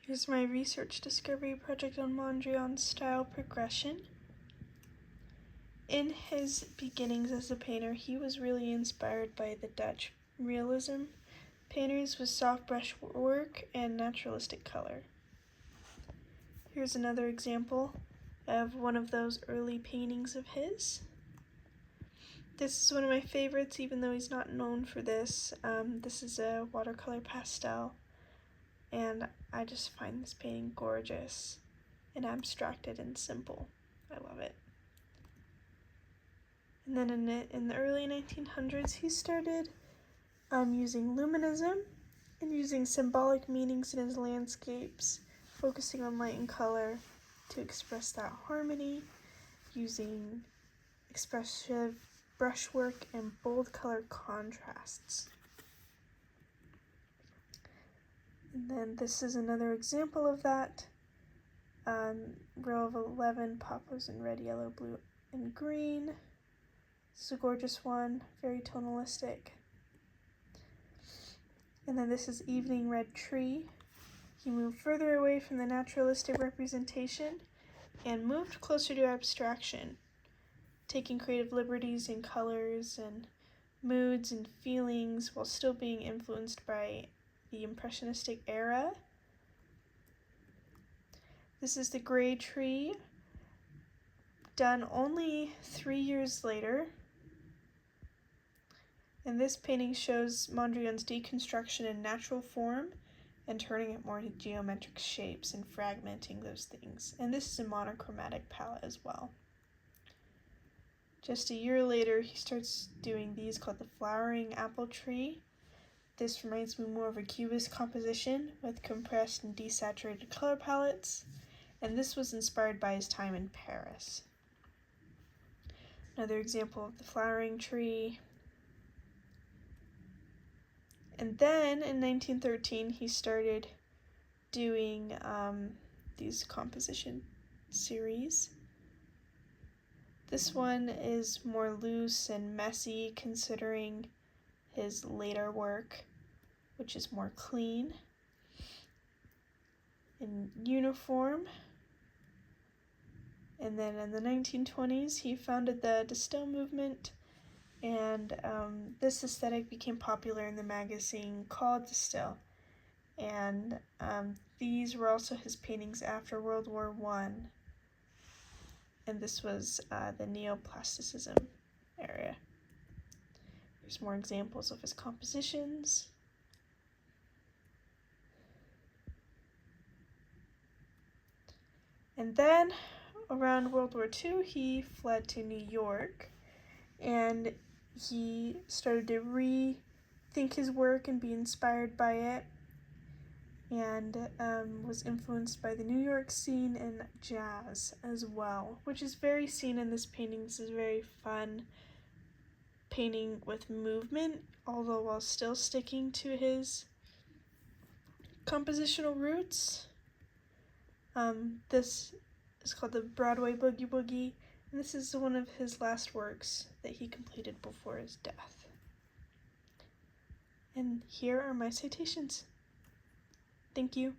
Here's my research discovery project on Mondrian's style progression. In his beginnings as a painter, he was really inspired by the Dutch realism painters with soft brush work and naturalistic color. Here's another example of one of those early paintings of his. This is one of my favorites, even though he's not known for this. This is a watercolor pastel, and I just find this painting gorgeous and abstracted and simple. I love it. And then in the early 1900s, he started using luminism and using symbolic meanings in his landscapes, focusing on light and color to express that harmony, using expressive brushwork and bold color contrasts. And then this is another example of that. Row of 11 poplars in red, yellow, blue, and green. This is a gorgeous one, very tonalistic. And then this is Evening Red Tree. He moved further away from the naturalistic representation and moved closer to abstraction, taking creative liberties in colors and moods and feelings while still being influenced by the Impressionistic era. This is the Gray Tree, done only 3 years later. And this painting shows Mondrian's deconstruction in natural form and turning it more into geometric shapes and fragmenting those things. And this is a monochromatic palette as well. Just a year later, he starts doing these called the Flowering Apple Tree. This reminds me more of a cubist composition with compressed and desaturated color palettes, and this was inspired by his time in Paris. Another example of the Flowering Tree. And then in 1913, he started doing these composition series. This one is more loose and messy considering his later work, which is more clean and uniform. And then in the 1920s, he founded the Distill movement, and this aesthetic became popular in the magazine called Distill. And these were also his paintings after World War I. And this was the neoplasticism area. Here's more examples of his compositions. And then around World War II, he fled to New York, and he started to rethink his work and be inspired by it, and was influenced by the New York scene and jazz as well, which is very seen in this painting. This is very fun painting with movement, although while still sticking to his compositional roots. This is called the Broadway Boogie Woogie, and this is one of his last works that he completed before his death. And here are my citations. Thank you.